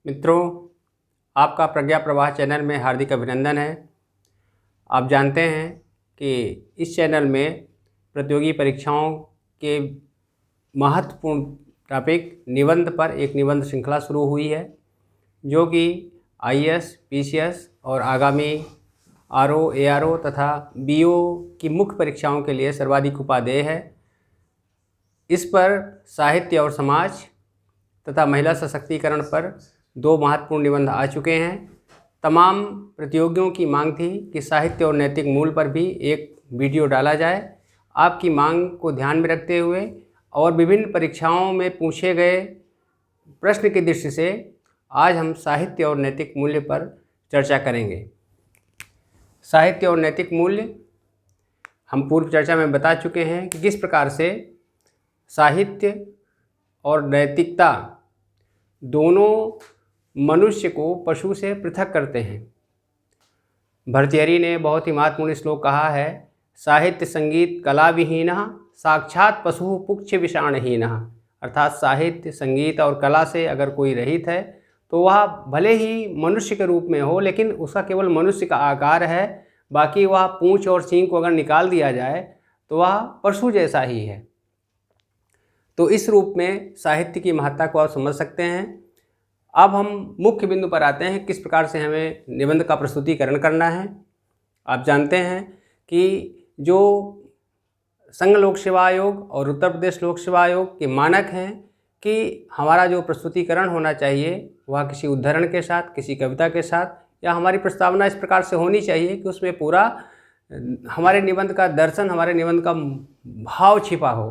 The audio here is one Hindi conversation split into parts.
मित्रों, आपका प्रज्ञा प्रवाह चैनल में हार्दिक अभिनंदन है। आप जानते हैं कि इस चैनल में प्रतियोगी परीक्षाओं के महत्वपूर्ण टॉपिक निबंध पर एक निबंध श्रृंखला शुरू हुई है, जो कि आईएएस, पीसीएस और आगामी आरओ, एआरओ तथा बीओ की मुख्य परीक्षाओं के लिए सर्वाधिक उपादेय है। इस पर साहित्य और समाज तथा महिला सशक्तिकरण पर 2 महत्वपूर्ण निबंध आ चुके हैं। तमाम प्रतियोगियों की मांग थी कि साहित्य और नैतिक मूल पर भी एक वीडियो डाला जाए। आपकी मांग को ध्यान में रखते हुए और विभिन्न परीक्षाओं में पूछे गए प्रश्न की दृष्टि से आज हम साहित्य और नैतिक मूल्य पर चर्चा करेंगे। साहित्य और नैतिक मूल्य हम पूर्व चर्चा में बता चुके हैं कि किस प्रकार से साहित्य और नैतिकता दोनों मनुष्य को पशु से पृथक करते हैं। भर्तृहरि ने बहुत ही महत्वपूर्ण श्लोक कहा है, साहित्य संगीत कला विहीनः साक्षात पशु पुक्ष विषाणहीनः। अर्थात साहित्य, संगीत और कला से अगर कोई रहित है तो वह भले ही मनुष्य के रूप में हो, लेकिन उसका केवल मनुष्य का आकार है, बाकी वह पूंछ और सींग को अगर निकाल दिया जाए तो वह पशु जैसा ही है। तो इस रूप में साहित्य की महत्ता को आप समझ सकते हैं। अब हम मुख्य बिंदु पर आते हैं, किस प्रकार से हमें निबंध का प्रस्तुतिकरण करना है। आप जानते हैं कि जो संघ लोक सेवा आयोग और उत्तर प्रदेश लोक सेवा आयोग के मानक हैं कि हमारा जो प्रस्तुतिकरण होना चाहिए वह किसी उद्धरण के साथ, किसी कविता के साथ, या हमारी प्रस्तावना इस प्रकार से होनी चाहिए कि उसमें पूरा हमारे निबंध का दर्शन, हमारे निबंध का भाव छिपा हो।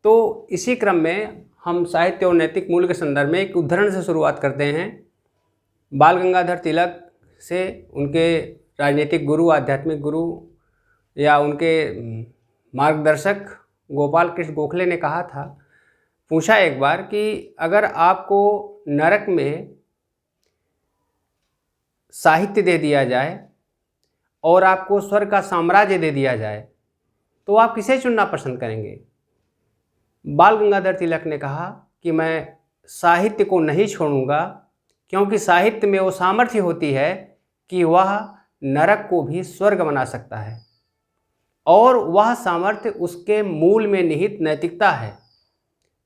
तो इसी क्रम में हम साहित्य और नैतिक मूल्य के संदर्भ में एक उद्धरण से शुरुआत करते हैं। बाल गंगाधर तिलक से उनके राजनीतिक गुरु, आध्यात्मिक गुरु या उनके मार्गदर्शक गोपाल कृष्ण गोखले ने कहा था, पूछा एक बार कि अगर आपको नरक में साहित्य दे दिया जाए और आपको स्वर्ग का साम्राज्य दे दिया जाए तो आप किसे चुनना पसंद करेंगे? बाल गंगाधर तिलक ने कहा कि मैं साहित्य को नहीं छोड़ूंगा, क्योंकि साहित्य में वो सामर्थ्य होती है कि वह नरक को भी स्वर्ग बना सकता है, और वह सामर्थ्य उसके मूल में निहित नैतिकता है,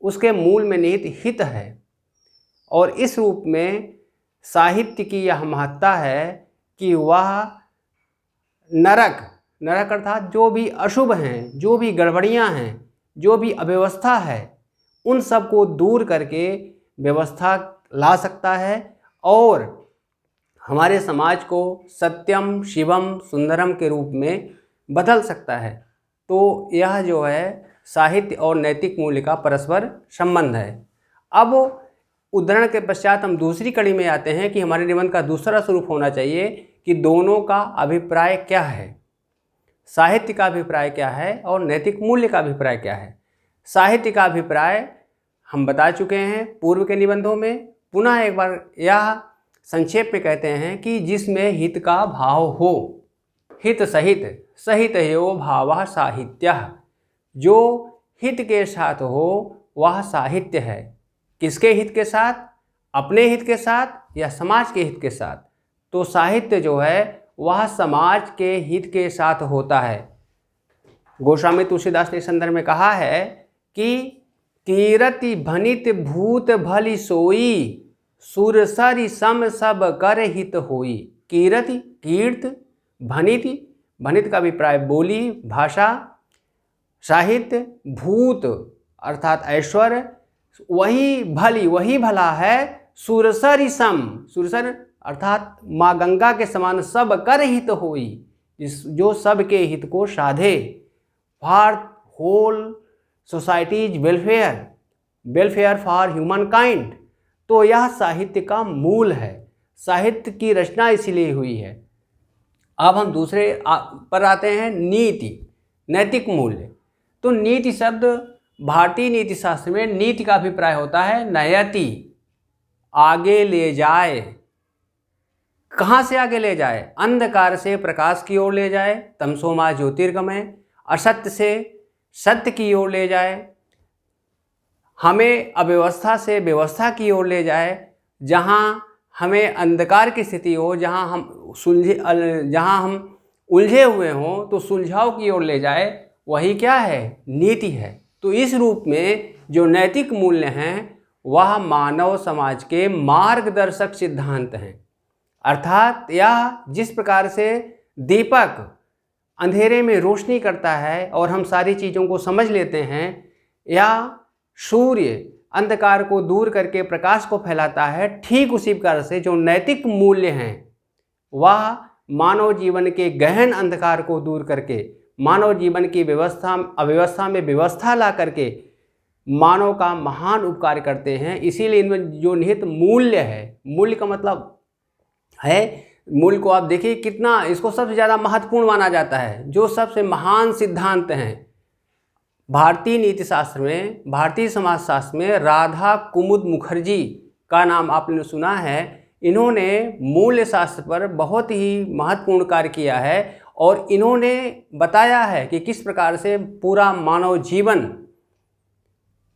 उसके मूल में निहित हित है। और इस रूप में साहित्य की यह महत्ता है कि वह नरक अर्थात जो भी अशुभ हैं, जो भी गड़बड़ियां हैं, जो भी अव्यवस्था है, उन सब को दूर करके व्यवस्था ला सकता है और हमारे समाज को सत्यम, शिवम, सुंदरम के रूप में बदल सकता है। तो यह जो है साहित्य और नैतिक मूल्य का परस्पर संबंध है। अब उद्धरण के पश्चात हम दूसरी कड़ी में आते हैं कि हमारे निबंध का दूसरा स्वरूप होना चाहिए कि दोनों का अभिप्राय क्या है, साहित्य का अभिप्राय क्या है और नैतिक मूल्य का अभिप्राय क्या है। साहित्य का अभिप्राय हम बता चुके हैं पूर्व के निबंधों में। पुनः एक बार यह संक्षेप में कहते हैं कि जिसमें हित का भाव हो, हित सहित सहित यो भावः साहित्यः। जो हित के साथ हो वह साहित्य है। किसके हित के साथ? अपने हित के साथ या समाज के हित के साथ? तो साहित्य जो है वह समाज के हित के साथ होता है। गोस्वामी तुलसीदास ने इस संदर्भ में कहा है कि कीरति भनित भूत भली सोई, सुरसरि सम सब कर हित होई। कीरति, कीर्त, भनिति, भनित का अभिप्राय बोली, भाषा, साहित्य, भूत अर्थात ऐश्वर्य, वही भली, वही भला है, सुरसरि सम, सुरसर अर्थात माँ गंगा के समान, सब कर हित होई, जो सबके हित को साधे, for whole society's welfare, welfare for humankind. तो यह साहित्य का मूल है, साहित्य की रचना इसीलिए हुई है। अब हम दूसरे पर आते हैं, नीति, नैतिक मूल्य। तो नीति शब्द भारतीय नीति शास्त्र में नीति का अभिप्राय होता है नयति, आगे ले जाए। कहाँ से आगे ले जाए? अंधकार से प्रकाश की ओर ले जाए, तमसो मा ज्योतिर्गमय। असत्य से सत्य की ओर ले जाए, हमें अव्यवस्था से व्यवस्था की ओर ले जाए, जहाँ हमें अंधकार की स्थिति हो, जहाँ हम उलझे हुए हों, तो सुलझाव की ओर ले जाए, वही क्या है? नीति है। तो इस रूप में जो नैतिक मूल्य हैं वह मानव समाज के मार्गदर्शक सिद्धांत हैं। अर्थात यह जिस प्रकार से दीपक अंधेरे में रोशनी करता है और हम सारी चीज़ों को समझ लेते हैं, या सूर्य अंधकार को दूर करके प्रकाश को फैलाता है, ठीक उसी प्रकार से जो नैतिक मूल्य हैं वह मानव जीवन के गहन अंधकार को दूर करके मानव जीवन की अव्यवस्था में व्यवस्था ला करके मानव का महान उपकार करते हैं। इसीलिए इनमें जो निहित मूल्य है, मूल्य का मतलब है, मूल्य को आप देखिए कितना, इसको सबसे ज़्यादा महत्वपूर्ण माना जाता है, जो सबसे महान सिद्धांत हैं। भारतीय नीति शास्त्र में, भारतीय समाज शास्त्र में राधा कुमुद मुखर्जी का नाम आपने सुना है। इन्होंने मूल्य शास्त्र पर बहुत ही महत्वपूर्ण कार्य किया है और इन्होंने बताया है कि किस प्रकार से पूरा मानव जीवन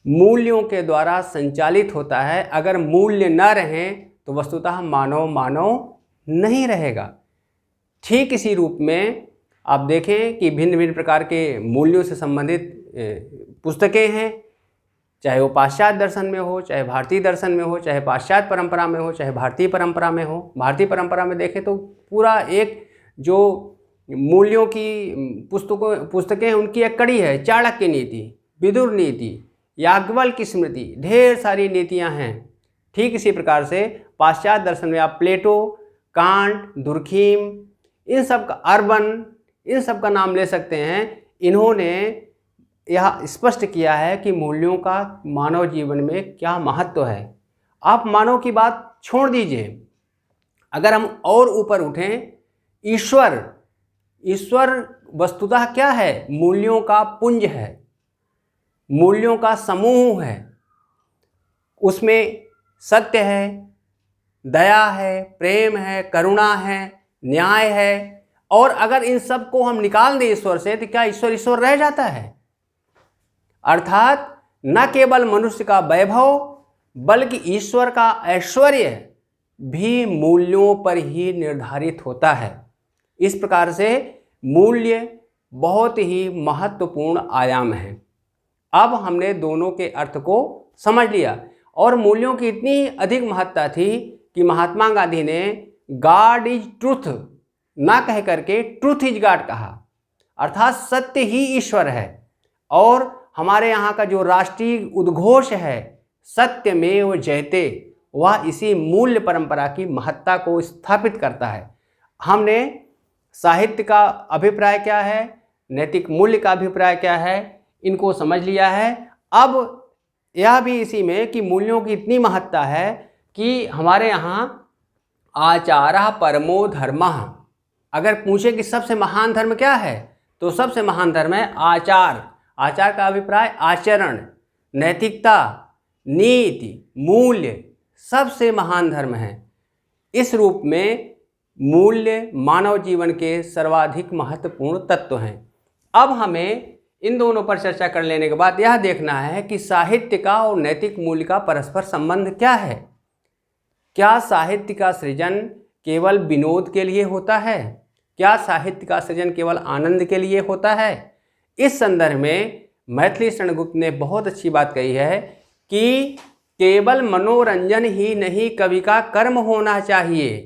मूल्यों के द्वारा संचालित होता है। अगर मूल्य न रहें तो वस्तुतः मानव नहीं रहेगा। ठीक इसी रूप में आप देखें कि भिन्न भिन्न प्रकार के मूल्यों से संबंधित पुस्तकें हैं, चाहे वो पाश्चात्य दर्शन में हो, चाहे भारतीय दर्शन में हो, चाहे पाश्चात्य परंपरा में हो, चाहे भारतीय परंपरा में हो। भारतीय परंपरा में देखें तो पूरा एक जो मूल्यों की पुस्तकें हैं उनकी एक कड़ी है। चाणक्य नीति, विदुर नीति, याज्ञवल्क्य की स्मृति, ढेर सारी नीतियां हैं। ठीक इसी प्रकार से पाश्चात्य दर्शन में आप प्लेटो, कांट, दुर्खीम, इन सब का, अर्बन, इन सब का नाम ले सकते हैं। इन्होंने यह स्पष्ट किया है कि मूल्यों का मानव जीवन में क्या महत्व है। आप मानव की बात छोड़ दीजिए, अगर हम और ऊपर उठें, ईश्वर वस्तुतः क्या है? मूल्यों का पुंज है, मूल्यों का समूह है। उसमें सत्य है, दया है, प्रेम है, करुणा है, न्याय है। और अगर इन सब को हम निकाल दें ईश्वर से तो क्या ईश्वर रह जाता है? अर्थात न केवल मनुष्य का वैभव बल्कि ईश्वर का ऐश्वर्य भी मूल्यों पर ही निर्धारित होता है। इस प्रकार से मूल्य बहुत ही महत्वपूर्ण आयाम है। अब हमने दोनों के अर्थ को समझ लिया और मूल्यों की इतनी अधिक महत्ता थी कि महात्मा गांधी ने गॉड इज ट्रूथ ना कह करके ट्रूथ इज गॉड कहा, अर्थात सत्य ही ईश्वर है। और हमारे यहाँ का जो राष्ट्रीय उद्घोष है सत्यमेव जयते, वह इसी मूल्य परंपरा की महत्ता को स्थापित करता है। हमने साहित्य का अभिप्राय क्या है, नैतिक मूल्य का अभिप्राय क्या है, इनको समझ लिया है। अब यह भी इसी में कि मूल्यों की इतनी महत्ता है कि हमारे यहाँ आचारः परमो धर्मः, अगर पूछे कि सबसे महान धर्म क्या है तो सबसे महान धर्म है आचार। आचार का अभिप्राय आचरण, नैतिकता, नीति, मूल्य सबसे महान धर्म है। इस रूप में मूल्य मानव जीवन के सर्वाधिक महत्वपूर्ण तत्व हैं। अब हमें इन दोनों पर चर्चा कर लेने के बाद यह देखना है कि साहित्य का और नैतिक मूल्य का परस्पर संबंध क्या है। क्या साहित्य का सृजन केवल विनोद के लिए होता है? क्या साहित्य का सृजन केवल आनंद के लिए होता है? इस संदर्भ में मैथिली शरण गुप्त ने बहुत अच्छी बात कही है कि केवल मनोरंजन ही नहीं कवि का कर्म होना चाहिए।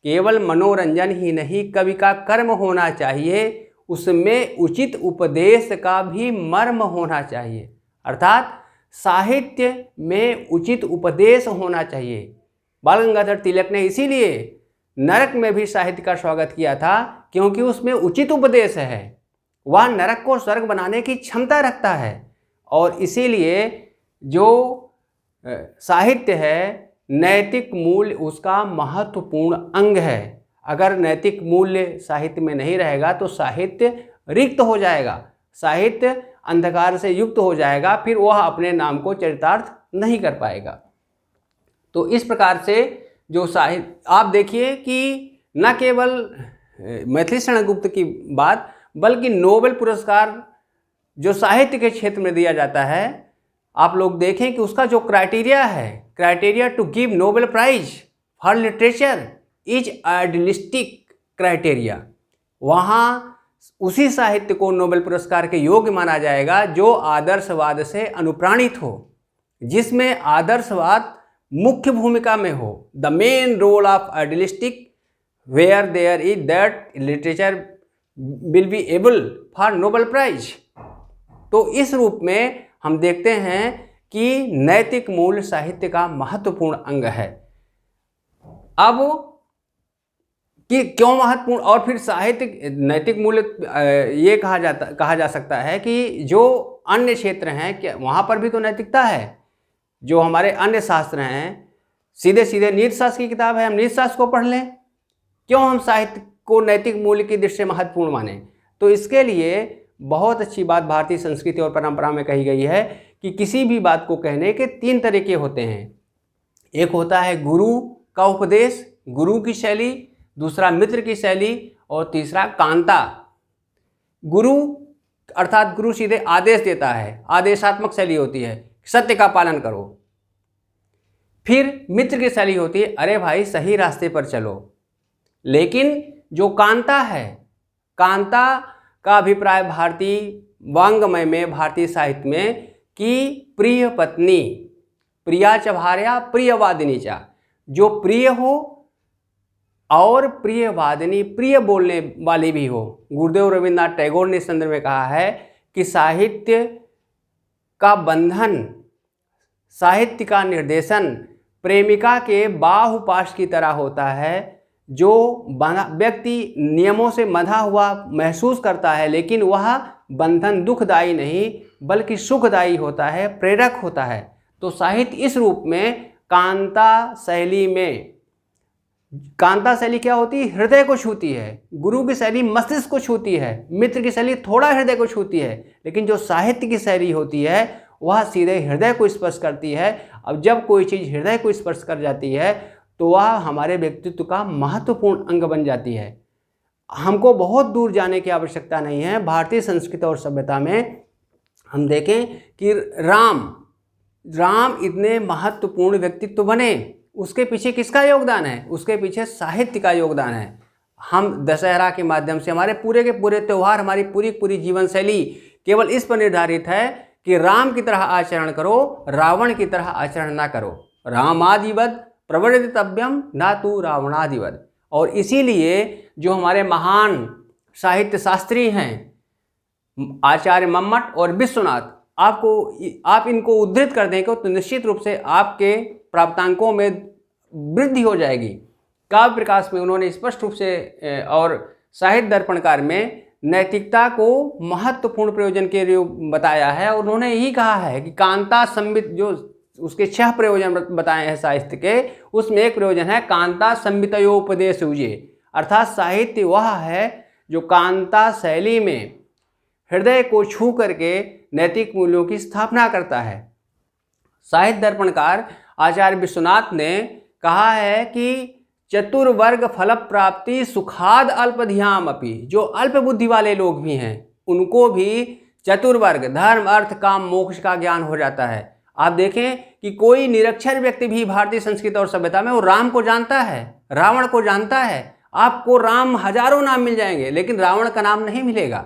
केवल मनोरंजन ही नहीं कवि का कर्म होना चाहिए, उसमें उचित उपदेश का भी मर्म होना चाहिए। अर्थात साहित्य में उचित उपदेश होना चाहिए। बाल गंगाधर तिलक ने इसीलिए नरक में भी साहित्य का स्वागत किया था, क्योंकि उसमें उचित उपदेश है। वह नरक को स्वर्ग बनाने की क्षमता रखता है और इसीलिए जो साहित्य है, नैतिक मूल्य उसका महत्वपूर्ण अंग है। अगर नैतिक मूल्य साहित्य में नहीं रहेगा तो साहित्य रिक्त हो जाएगा, साहित्य अंधकार से युक्त हो जाएगा, फिर वह अपने नाम को चरितार्थ नहीं कर पाएगा। तो इस प्रकार से जो साहित्य, आप देखिए कि न केवल मैथिली शरण गुप्त की बात, बल्कि नोबेल पुरस्कार जो साहित्य के क्षेत्र में दिया जाता है, आप लोग देखें कि उसका जो क्राइटेरिया है, criteria to give Nobel prize for literature is idealistic criteria. वहाँ उसी साहित्य को नोबेल पुरस्कार के योग्य माना जाएगा जो आदर्शवाद से अनुप्राणित हो, जिसमें आदर्शवाद मुख्य भूमिका में हो। The main role of idealistic where there is that literature will be able for Nobel prize. तो इस रूप में हम देखते हैं कि नैतिक मूल्य साहित्य का महत्वपूर्ण अंग है। अब कि क्यों महत्वपूर्ण, और फिर साहित्य नैतिक मूल्य ये कहा जा सकता है कि जो अन्य क्षेत्र हैं क्या वहाँ पर भी तो नैतिकता है। जो हमारे अन्य शास्त्र हैं, सीधे सीधे नीतिशास्त्र की किताब है, हम नीतिशास्त्र को पढ़ लें, क्यों हम साहित्य को नैतिक मूल्य की दृष्टि से महत्वपूर्ण माने। तो इसके लिए बहुत अच्छी बात भारतीय संस्कृति और परंपरा में कही गई है कि किसी भी बात को कहने के 3 तरीके होते हैं। एक होता है गुरु का उपदेश, गुरु की शैली, दूसरा मित्र की शैली, और तीसरा कांता। गुरु अर्थात गुरु सीधे आदेश देता है, आदेशात्मक शैली होती है, सत्य का पालन करो। फिर मित्र की शैली होती है, अरे भाई सही रास्ते पर चलो। लेकिन जो कांता है, कांता का अभिप्राय भारतीय वांग्मय में, भारतीय साहित्य में कि प्रिय पत्नी, प्रिया च भार्या प्रियवादिनी चा, जो प्रिय हो और प्रियवादिनी, प्रिय बोलने वाली भी हो। गुरुदेव रविन्द्रनाथ टैगोर ने इस संदर्भ में कहा है कि साहित्य का बंधन, साहित्य का निर्देशन प्रेमिका के बाहुपाश की तरह होता है, जो व्यक्ति नियमों से बंधा हुआ महसूस करता है, लेकिन वह बंधन दुखदायी नहीं बल्कि सुखदायी होता है, प्रेरक होता है। तो साहित्य इस रूप में कांता शैली में, कांता शैली क्या होती है? हृदय को छूती है। गुरु की शैली मस्तिष्क को छूती है, मित्र की शैली थोड़ा हृदय को छूती है, लेकिन जो साहित्य की शैली होती है वह सीधे हृदय को स्पर्श करती है। अब जब कोई चीज़ हृदय को स्पर्श कर जाती है तो वह हमारे व्यक्तित्व का महत्वपूर्ण अंग बन जाती है। हमको बहुत दूर जाने की आवश्यकता नहीं है। भारतीय संस्कृति और सभ्यता में हम देखें कि राम इतने महत्वपूर्ण व्यक्तित्व बने, उसके पीछे किसका योगदान है? उसके पीछे साहित्य का योगदान है। हम दशहरा के माध्यम से, हमारे पूरे के पूरे त्यौहार, हमारी पूरी जीवन शैली केवल इस पर निर्धारित है कि राम की तरह आचरण करो, रावण की तरह आचरण ना करो। रामादिवद प्रवर्तितव्यम ना तू रावणादिवद। और इसीलिए जो हमारे महान साहित्य शास्त्री हैं आचार्य मम्मट और विश्वनाथ, आप इनको उद्धृत कर देंगे तो निश्चित रूप से आपके प्राप्तांकों में वृद्धि हो जाएगी। काव्य प्रकाश में उन्होंने स्पष्ट रूप से और साहित्य दर्पणकार में नैतिकता को महत्वपूर्ण प्रयोजन के लिए बताया है। और उन्होंने यही कहा है कि कांता संबित, जो उसके 6 प्रयोजन बताए हैं साहित्य के, उसमें एक प्रयोजन है कांता संबितयोपदेश उजे, अर्थात साहित्य वह है जो कांता शैली में हृदय को छू करके नैतिक मूल्यों की स्थापना करता है। साहित्य दर्पणकार आचार्य विश्वनाथ ने कहा है कि चतुर्वर्ग फल प्राप्ति सुखाद अल्पधियाम अपि, जो अल्प बुद्धि वाले लोग भी हैं उनको भी चतुर्वर्ग धर्म अर्थ काम मोक्ष का ज्ञान हो जाता है। आप देखें कि कोई निरक्षर व्यक्ति भी भारतीय संस्कृति और सभ्यता में वो राम को जानता है, रावण को जानता है। आपको राम हजारों नाम मिल जाएंगे लेकिन रावण का नाम नहीं मिलेगा।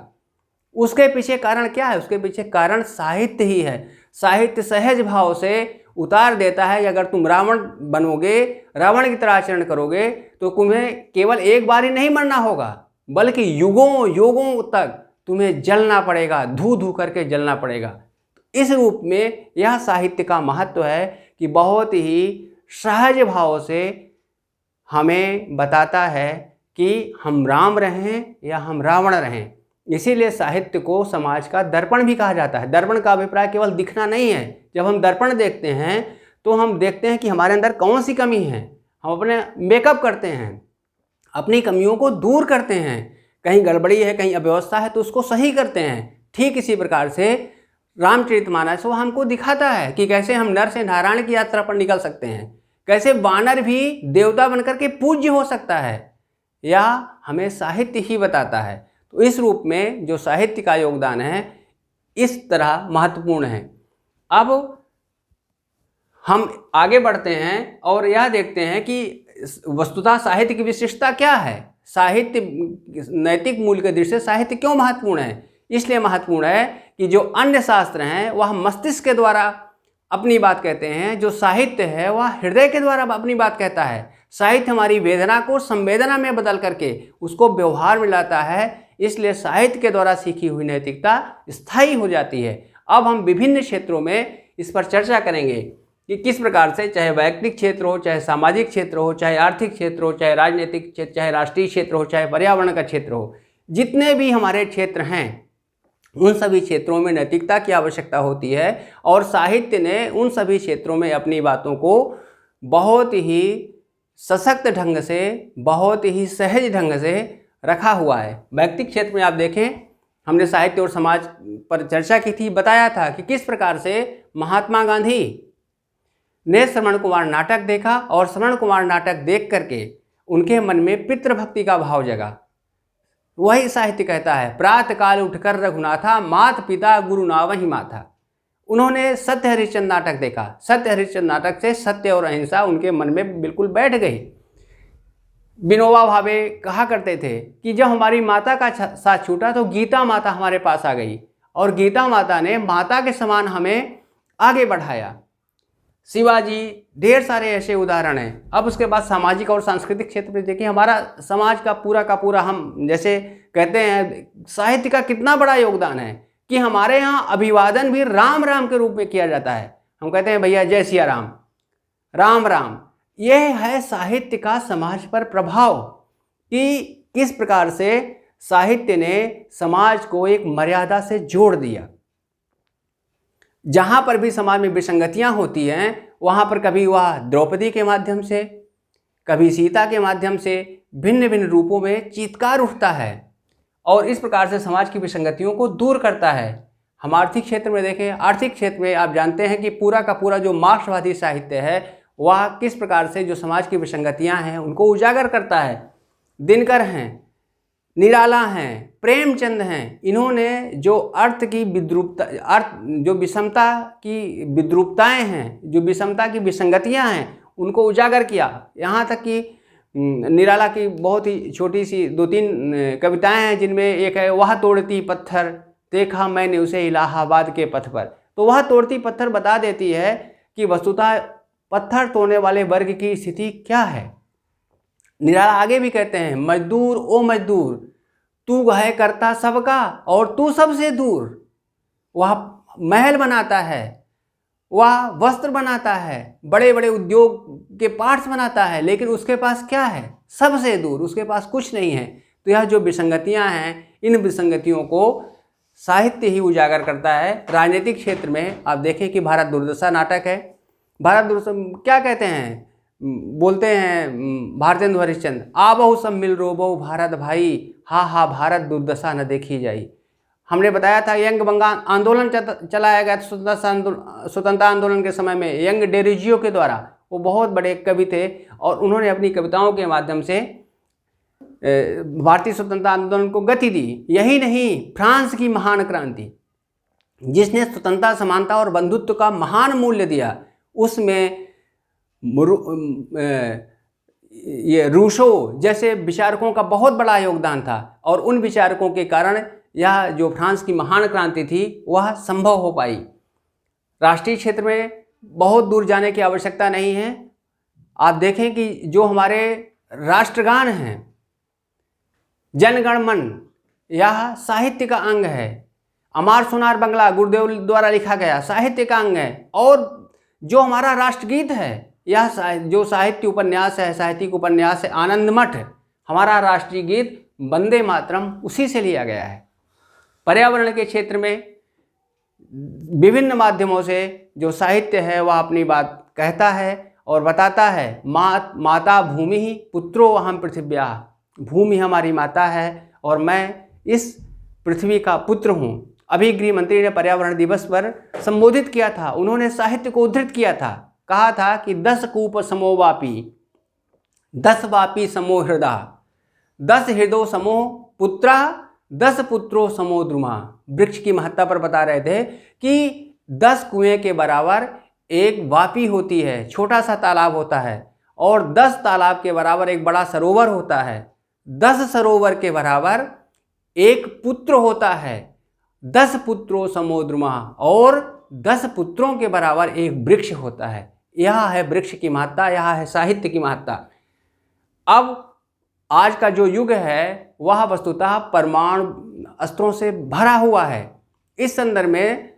उसके पीछे कारण क्या है? उसके पीछे कारण साहित्य ही है। साहित्य सहज भाव से उतार देता है कि अगर तुम रावण बनोगे, रावण की तरह आचरण करोगे तो तुम्हें केवल एक बार ही नहीं मरना होगा बल्कि युगों युगों तक तुम्हें जलना पड़ेगा, धू धू करके जलना पड़ेगा। इस रूप में यह साहित्य का महत्व है कि बहुत ही सहज भाव से हमें बताता है कि हम राम रहें या हम रावण रहें। इसीलिए साहित्य को समाज का दर्पण भी कहा जाता है। दर्पण का अभिप्राय केवल दिखना नहीं है। जब हम दर्पण देखते हैं तो हम देखते हैं कि हमारे अंदर कौन सी कमी है, हम अपने मेकअप करते हैं, अपनी कमियों को दूर करते हैं। कहीं गड़बड़ी है, कहीं अव्यवस्था है तो उसको सही करते हैं। ठीक इसी प्रकार से रामचरितमानस वो हमको दिखाता है कि कैसे हम नर से नारायण की यात्रा पर निकल सकते हैं, कैसे वानर भी देवता बनकर के पूज्य हो सकता है। यह हमें साहित्य ही बताता है। तो इस रूप में जो साहित्य का योगदान है इस तरह महत्वपूर्ण है। अब हम आगे बढ़ते हैं और यह देखते हैं कि वस्तुतः साहित्य की विशिष्टता क्या है। साहित्य नैतिक मूल्य के दृष्टि से साहित्य क्यों महत्वपूर्ण है? इसलिए महत्वपूर्ण है कि जो अन्य शास्त्र हैं वह मस्तिष्क के द्वारा अपनी बात कहते हैं, जो साहित्य है वह हृदय के द्वारा अपनी बात कहता है। साहित्य हमारी वेदना को संवेदना में बदल करके उसको व्यवहार में लाता है, इसलिए साहित्य के द्वारा सीखी हुई नैतिकता स्थायी हो जाती है। अब हम विभिन्न क्षेत्रों में इस पर चर्चा करेंगे कि किस प्रकार से, चाहे वैयक्तिक क्षेत्र हो, चाहे सामाजिक क्षेत्र हो, चाहे आर्थिक क्षेत्र हो, चाहे राजनीतिक क्षेत्र, चाहे राष्ट्रीय क्षेत्र हो, चाहे पर्यावरण का क्षेत्र हो, जितने भी हमारे क्षेत्र हैं उन सभी क्षेत्रों में नैतिकता की आवश्यकता होती है। और साहित्य ने उन सभी क्षेत्रों में अपनी बातों को बहुत ही सशक्त ढंग से, बहुत ही सहज ढंग से रखा हुआ है। वैयक्तिक क्षेत्र में आप देखें, हमने साहित्य और समाज पर चर्चा की थी, बताया था कि किस प्रकार से महात्मा गांधी ने श्रवण कुमार नाटक देखा और श्रवण कुमार नाटक देख करके उनके मन में पितृभक्ति का भाव जगा। वही साहित्य कहता है, प्रातः काल उठकर रघुनाथा, मात पिता गुरु नावहि माथा। उन्होंने सत्य हरिश्चंद्र नाटक देखा। सत्य हरिश्चंद्र नाटक से सत्य और अहिंसा उनके मन में बिल्कुल बैठ गई। विनोबा भावे कहा करते थे कि जब हमारी माता का साथ छूटा तो गीता माता हमारे पास आ गई और गीता माता ने माता के समान हमें आगे बढ़ाया। शिवाजी, ढेर सारे ऐसे उदाहरण हैं। अब उसके बाद सामाजिक और सांस्कृतिक क्षेत्र में देखिए, हमारा समाज का पूरा हम जैसे कहते हैं, साहित्य का कितना बड़ा योगदान है कि हमारे यहाँ अभिवादन भी राम राम के रूप में किया जाता है। हम कहते हैं भैया जय सिया राम, राम राम। यह है साहित्य का समाज पर प्रभाव कि किस प्रकार से साहित्य ने समाज को एक मर्यादा से जोड़ दिया। जहाँ पर भी समाज में विसंगतियाँ होती हैं वहाँ पर कभी वह द्रौपदी के माध्यम से, कभी सीता के माध्यम से भिन्न भिन्न रूपों में चीत्कार उठता है और इस प्रकार से समाज की विसंगतियों को दूर करता है। हम आर्थिक क्षेत्र में देखें, आर्थिक क्षेत्र में आप जानते हैं कि पूरा का पूरा जो मार्क्सवादी साहित्य है वह किस प्रकार से जो समाज की विसंगतियाँ हैं उनको उजागर करता है। दिनकर हैं, निराला हैं, प्रेमचंद हैं, इन्होंने जो अर्थ की विद्रूपता, जो विषमता की विद्रूपताएँ हैं, जो विषमता की विसंगतियाँ हैं उनको उजागर किया। यहाँ तक कि निराला की बहुत ही छोटी सी 2-3 कविताएं हैं जिनमें एक है, वह तोड़ती पत्थर देखा मैंने उसे इलाहाबाद के पथ पर। तो वह तोड़ती पत्थर बता देती है कि वस्तुतः पत्थर तोड़ने वाले वर्ग की स्थिति क्या है। निराला आगे भी कहते हैं, मजदूर ओ मजदूर, तू है करता सबका और तू सबसे दूर। वह महल बनाता है, वह वस्त्र बनाता है, बड़े बड़े उद्योग के पार्ट्स बनाता है, लेकिन उसके पास क्या है? सबसे दूर, उसके पास कुछ नहीं है। तो यह जो विसंगतियां हैं, इन विसंगतियों को साहित्य ही उजागर करता है। राजनीतिक क्षेत्र में आप देखें कि भारत दुर्दशा नाटक है। भारत दुर्दशा क्या कहते हैं, बोलते हैं भारतेंदु हरिश्चंद्र, आबहु सब मिल रोबहु भारत भाई, हा हा भारत दुर्दशा न देखी जाई। हमने बताया था यंग बंगाल आंदोलन चलाया गया स्वतंत्रता आंदोलन के समय में यंग डेरिजियो के द्वारा। वो बहुत बड़े कवि थे और उन्होंने अपनी कविताओं के माध्यम से भारतीय स्वतंत्रता आंदोलन को गति दी। यही नहीं, फ्रांस की महान क्रांति जिसने स्वतंत्रता, समानता और बंधुत्व का महान मूल्य दिया, उसमें ये रूसो जैसे विचारकों का बहुत बड़ा योगदान था और उन विचारकों के कारण यह जो फ्रांस की महान क्रांति थी वह संभव हो पाई। राष्ट्रीय क्षेत्र में बहुत दूर जाने की आवश्यकता नहीं है। आप देखें कि जो हमारे राष्ट्रगान हैं, जन गण मन, यह साहित्य का अंग है। अमार सोनार बंगला गुरुदेव द्वारा लिखा गया साहित्य का अंग है। और जो हमारा राष्ट्रगीत है, यह जो साहित्य उपन्यास है, साहित्यिक उपन्यास है आनंद मठ, हमारा राष्ट्रीय गीत वंदे मातरम उसी से लिया गया है। पर्यावरण के क्षेत्र में विभिन्न माध्यमों से जो साहित्य है वह अपनी बात कहता है और बताता है। माता भूमि ही पुत्रो अहम पृथिव्या, भूमि हमारी माता है और मैं इस पृथ्वी का पुत्र हूँ। अभी गृह मंत्री ने पर्यावरण दिवस पर संबोधित किया था, उन्होंने साहित्य को उद्धृत किया था, कहा था कि 10 कूप समोवापी, 10 वापी समो हृदय, 10 हृदय समो पुत्रा, 10 पुत्रो समो द्रुमा। वृक्ष की महत्ता पर बता रहे थे कि 10 कुएं के बराबर एक वापी होती है, छोटा सा तालाब होता है, और 10 तालाब के बराबर एक बड़ा सरोवर होता है, 10 सरोवर के बराबर एक पुत्र होता है, 10 पुत्रों समुद्रमा, और 10 पुत्रों के बराबर एक वृक्ष होता है। यह है वृक्ष की महत्ता, यह है साहित्य की महत्ता। अब आज का जो युग है वह वस्तुतः परमाणु अस्त्रों से भरा हुआ है। इस संदर्भ में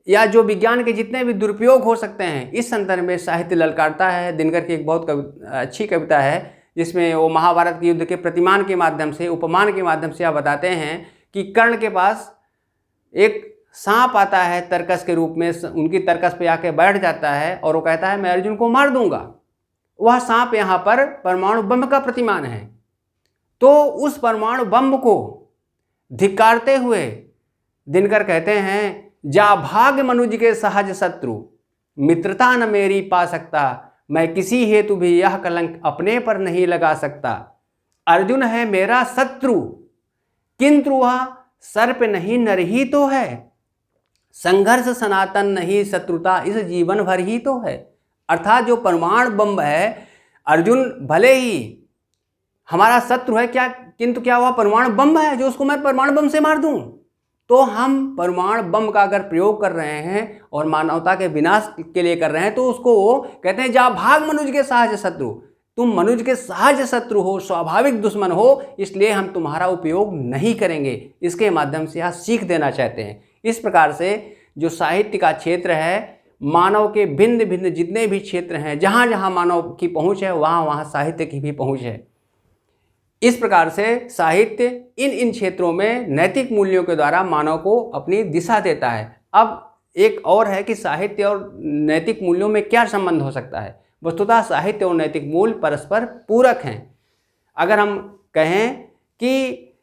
या जो विज्ञान के जितने भी दुरुपयोग हो सकते हैं, इस संदर्भ में साहित्य ललकारता है। दिनकर की एक बहुत अच्छी कविता है जिसमें वो महाभारत के युद्ध के प्रतिमान के माध्यम से, उपमान के माध्यम से यह बताते हैं कि कर्ण के पास एक सांप आता है तरकस के रूप में, उनकी तरकस पे आके बैठ जाता है और वो कहता है मैं अर्जुन को मार दूंगा। वह सांप यहाँ पर परमाणु बम का प्रतिमान है। तो उस परमाणु बम को धिक्कारते हुए दिनकर कहते हैं, जा भाग मनुज के सहज शत्रु, मित्रता न मेरी पा सकता, मैं किसी हेतु भी यह कलंक अपने पर नहीं लगा सकता। अर्जुन है मेरा शत्रु, किंतु वह सर्प नहीं नर ही तो है, संघर्ष सनातन नहीं शत्रुता इस जीवन भर ही तो है। अर्थात जो परमाणु बम है, अर्जुन भले ही हमारा शत्रु है क्या, किंतु क्या वह परमाणु बम है जो उसको मैं परमाणु बम से मार दूं? तो हम परमाणु बम का अगर प्रयोग कर रहे हैं और मानवता के विनाश के लिए कर रहे हैं, तो उसको कहते हैं जा भाग मनुज के सहज शत्रु। तुम मनुज के सहज शत्रु हो, स्वाभाविक दुश्मन हो, इसलिए हम तुम्हारा उपयोग नहीं करेंगे। इसके माध्यम से यह सीख देना चाहते हैं। इस प्रकार से जो साहित्य का क्षेत्र है, मानव के भिन्न भिन्न जितने भी क्षेत्र हैं, जहाँ जहाँ मानव की पहुँच है वहाँ वहाँ साहित्य की भी पहुँच है। इस प्रकार से साहित्य इन क्षेत्रों में नैतिक मूल्यों के द्वारा मानव को अपनी दिशा देता है। अब एक और है कि साहित्य और नैतिक मूल्यों में क्या संबंध हो सकता है। वस्तुतः साहित्य और नैतिक मूल्य परस्पर पूरक हैं। अगर हम कहें कि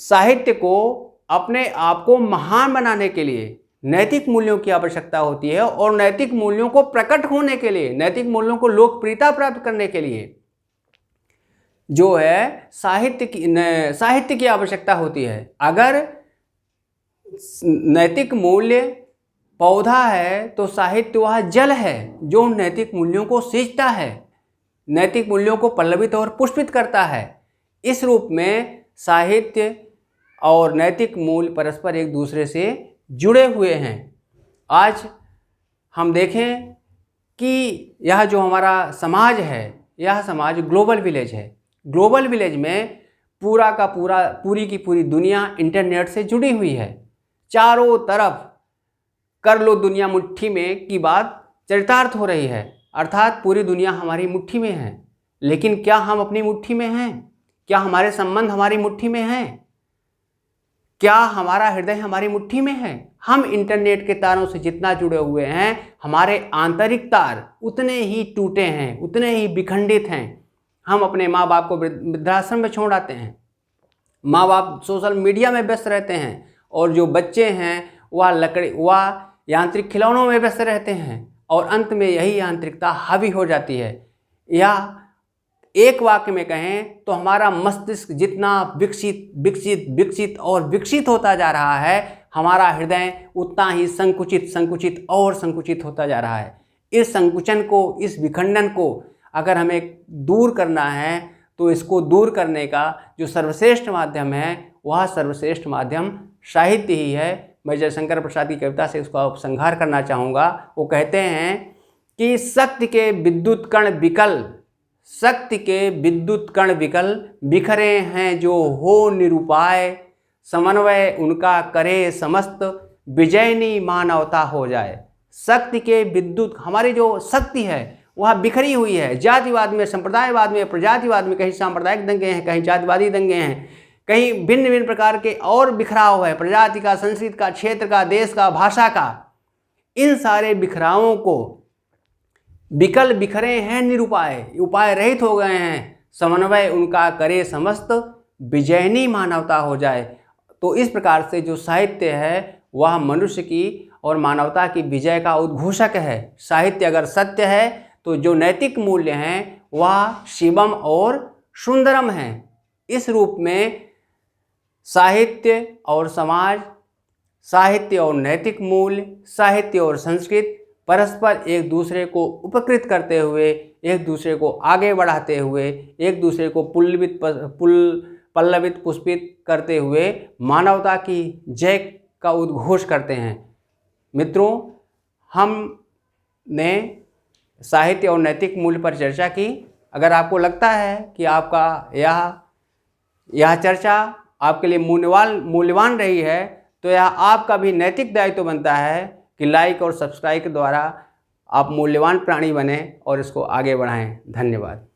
साहित्य को अपने आप को महान बनाने के लिए नैतिक मूल्यों की आवश्यकता होती है, और नैतिक मूल्यों को प्रकट होने के लिए, नैतिक मूल्यों को लोकप्रियता प्राप्त करने के लिए जो है साहित्य की आवश्यकता होती है। अगर नैतिक मूल्य पौधा है तो साहित्य वह जल है जो नैतिक मूल्यों को सींचता है, नैतिक मूल्यों को पल्लवित और पुष्पित करता है। इस रूप में साहित्य और नैतिक मूल्य परस्पर एक दूसरे से जुड़े हुए हैं। आज हम देखें कि यह जो हमारा समाज है, यह समाज ग्लोबल विलेज है। ग्लोबल विलेज में पूरी की पूरी दुनिया इंटरनेट से जुड़ी हुई है। चारों तरफ कर लो दुनिया मुट्ठी में की बात चरितार्थ हो रही है। अर्थात पूरी दुनिया हमारी मुट्ठी में है। लेकिन क्या हम अपनी मुट्ठी में हैं? क्या हमारे संबंध हमारी मुट्ठी में हैं? क्या हमारा हृदय हमारी मुट्ठी में है? हम इंटरनेट के तारों से जितना जुड़े हुए हैं, हमारे आंतरिक तार उतने ही टूटे हैं, उतने ही विखंडित हैं। हम अपने माँ बाप को वृद्धाश्रम में छोड़ आते हैं, माँ बाप सोशल मीडिया में व्यस्त रहते हैं, और जो बच्चे हैं वह यांत्रिक खिलौनों में व्यस्त रहते हैं, और अंत में यही यांत्रिकता हावी हो जाती है। या एक वाक्य में कहें तो हमारा मस्तिष्क जितना विकसित विकसित विकसित और विकसित होता जा रहा है, हमारा हृदय उतना ही संकुचित और संकुचित होता जा रहा है। इस संकुचन को, इस विखंडन को अगर हमें दूर करना है, तो इसको दूर करने का जो सर्वश्रेष्ठ माध्यम है, वह सर्वश्रेष्ठ माध्यम साहित्य ही है। मैं जयशंकर प्रसाद की कविता से इसका उपसंहार करना चाहूँगा। वो कहते हैं कि शक्ति के विद्युत कण विकल बिखरे हैं जो हो निरुपाय, समन्वय उनका करे समस्त विजयनी मानवता हो जाए। शक्ति के विद्युत, हमारी जो शक्ति है वह बिखरी हुई है। जातिवाद में, संप्रदायवाद में, प्रजातिवाद में, कहीं सांप्रदायिक दंगे हैं, कहीं जातिवादी दंगे हैं, कहीं भिन्न भिन्न प्रकार के और बिखराव है, प्रजाति का, संस्कृति का, क्षेत्र का, देश का, भाषा का। इन सारे बिखरावों को विकल बिखरे हैं निरुपाय, उपाय रहित हो गए हैं, समन्वय उनका करे समस्त विजयनी मानवता हो जाए। तो इस प्रकार से जो साहित्य है वह मनुष्य की और मानवता की विजय का उद्घोषक है। साहित्य अगर सत्य है तो जो नैतिक मूल्य हैं वह शिवम और सुंदरम हैं। इस रूप में साहित्य और समाज, साहित्य और नैतिक मूल्य, साहित्य और संस्कृति परस्पर एक दूसरे को उपकृत करते हुए, एक दूसरे को आगे बढ़ाते हुए, एक दूसरे को पल्लवित पुष्पित करते हुए मानवता की जय का उद्घोष करते हैं। मित्रों, हमने साहित्य और नैतिक मूल्य पर चर्चा की। अगर आपको लगता है कि आपका यह चर्चा आपके लिए मूल्यवान रही है, तो यह आपका भी नैतिक दायित्व बनता है कि लाइक और सब्सक्राइब के द्वारा आप मूल्यवान प्राणी बने और इसको आगे बढ़ाएं। धन्यवाद।